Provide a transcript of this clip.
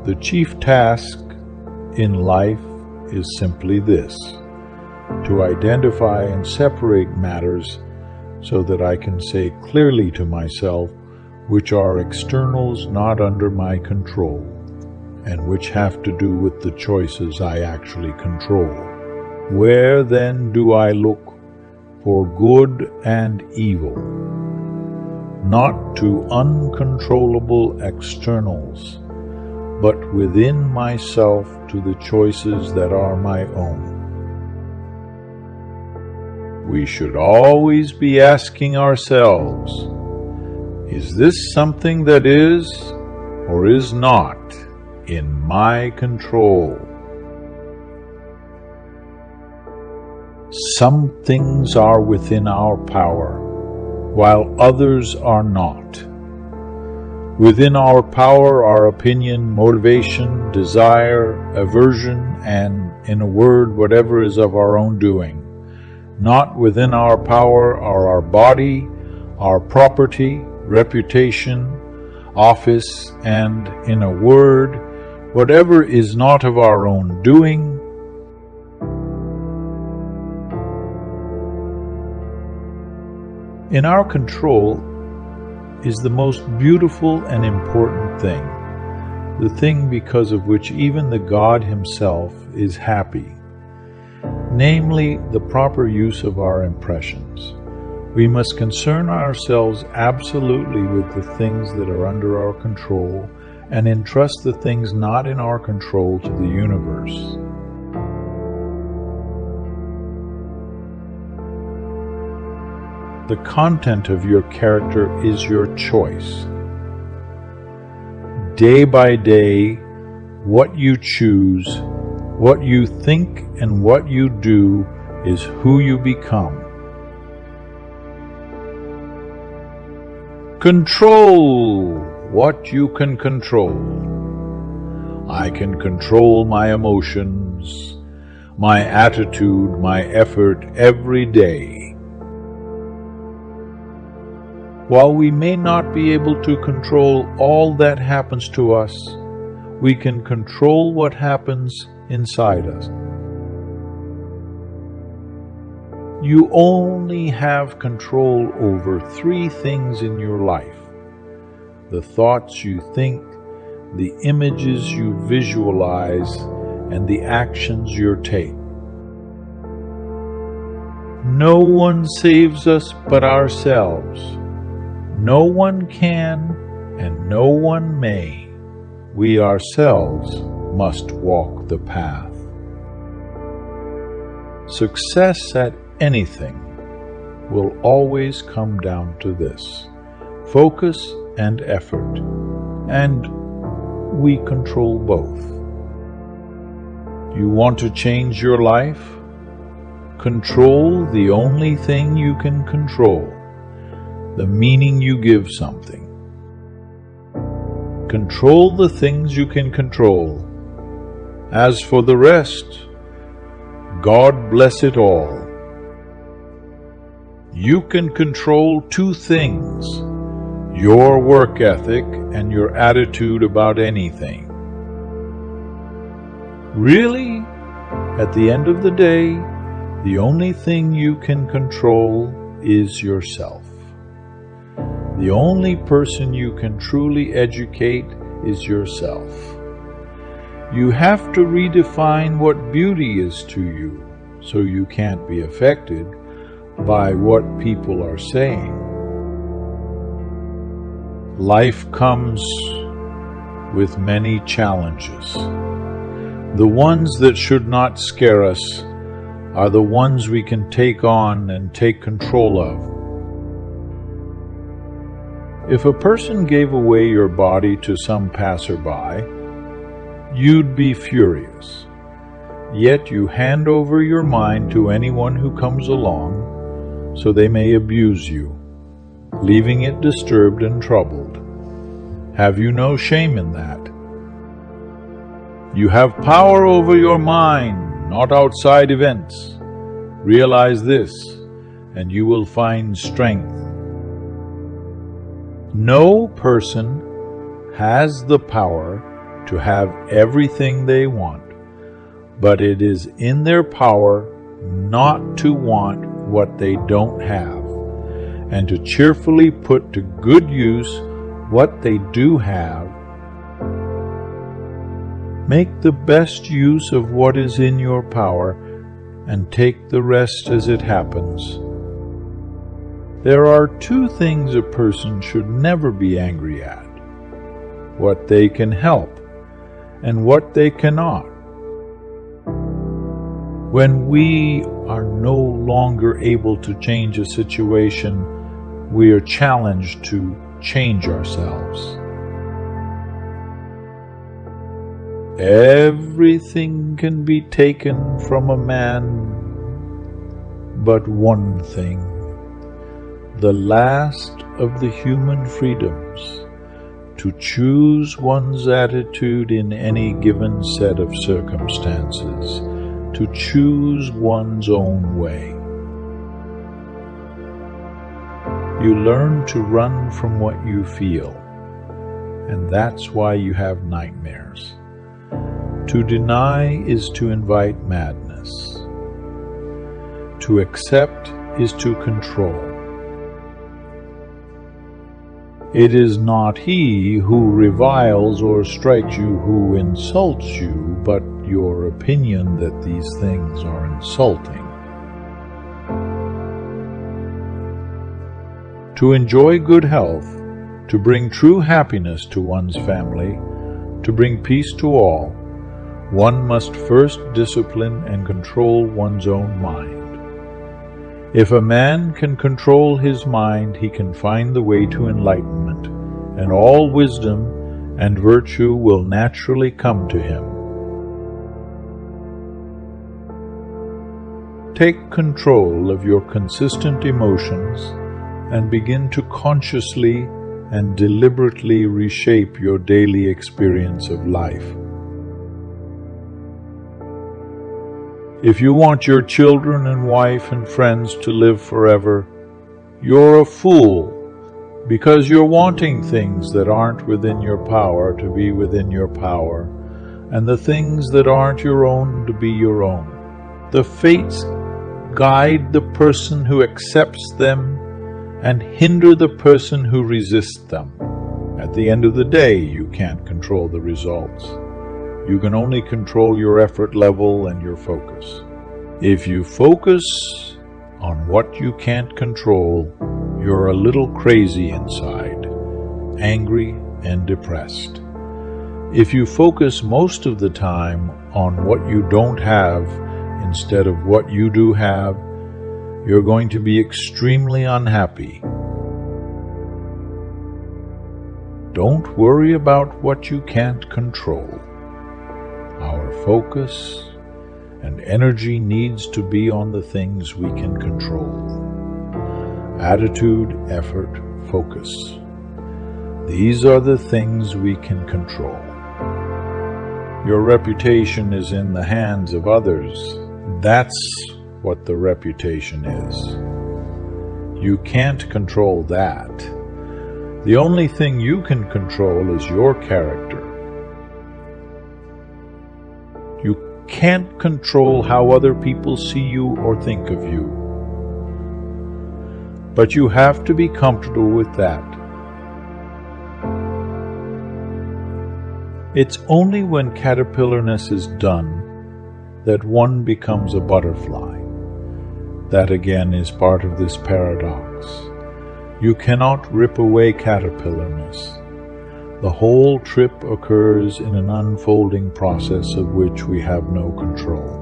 The chief task in life is simply this: to identify and separate matters so that I can say clearly to myself which are externals not under my control, and which have to do with the choices I actually control. Where then do I look for good and evil? Not to uncontrollable externals, but within myself to the choices that are my own. We should always be asking ourselves, is this something that is or is not in my control? Some things are within our power, while others are not. Within our power are opinion, motivation, desire, aversion, and, in a word, whatever is of our own doing. Not within our power are our body, our property, reputation, office, and, in a word, whatever is not of our own doing. In our control is the most beautiful and important thing, the thing because of which even the God himself is happy, namely the proper use of our impressions. We must concern ourselves absolutely with the things that are under our control and entrust the things not in our control to the universe. The content of your character is your choice. Day by day, what you choose, what you think, and what you do is who you become. Control what you can control. I can control my emotions, my attitude, my effort every day. While we may not be able to control all that happens to us, we can control what happens inside us. You only have control over 3 things in your life: the thoughts you think, the images you visualize, and the actions you take. No one saves us but ourselves. No one can, and no one may. We ourselves must walk the path. Success at anything will always come down to this: focus and effort, and we control both. You want to change your life? Control the only thing you can control: the meaning you give something. Control the things you can control. As for the rest, God bless it all. You can control 2 things: your work ethic and your attitude about anything. Really, at the end of the day, the only thing you can control is yourself. The only person you can truly educate is yourself. You have to redefine what beauty is to you, so you can't be affected by what people are saying. Life comes with many challenges. The ones that should not scare us are the ones we can take on and take control of. If a person gave away your body to some passerby, you'd be furious. Yet you hand over your mind to anyone who comes along, so they may abuse you, leaving it disturbed and troubled. Have you no shame in that? You have power over your mind, not outside events. Realize this, and you will find strength. No person has the power to have everything they want, but it is in their power not to want what they don't have, and to cheerfully put to good use what they do have. Make the best use of what is in your power, and take the rest as it happens. There are two things a person should never be angry at: what they can help and what they cannot. When we are no longer able to change a situation, we are challenged to change ourselves. Everything can be taken from a man but one thing, the last of the human freedoms, to choose one's attitude in any given set of circumstances, to choose one's own way. You learn to run from what you feel, and that's why you have nightmares. To deny is to invite madness. To accept is to control. It is not he who reviles or strikes you who insults you, but your opinion that these things are insulting. To enjoy good health, to bring true happiness to one's family, to bring peace to all, one must first discipline and control one's own mind. If a man can control his mind, he can find the way to enlightenment, and all wisdom and virtue will naturally come to him. Take control of your consistent emotions and begin to consciously and deliberately reshape your daily experience of life. If you want your children and wife and friends to live forever, you're a fool, because you're wanting things that aren't within your power to be within your power, and the things that aren't your own to be your own. The fates guide the person who accepts them and hinder the person who resists them. At the end of the day, you can't control the results. You can only control your effort level and your focus. If you focus on what you can't control, you're a little crazy inside, angry and depressed. If you focus most of the time on what you don't have instead of what you do have, you're going to be extremely unhappy. Don't worry about what you can't control. Our focus and energy needs to be on the things we can control. Attitude, effort, focus. These are the things we can control. Your reputation is in the hands of others. That's what the reputation is. You can't control that. The only thing you can control is your character. You can't control how other people see you or think of you. But you have to be comfortable with that. It's only when caterpillarness is done that one becomes a butterfly. That again is part of this paradox. You cannot rip away caterpillarness. The whole trip occurs in an unfolding process of which we have no control.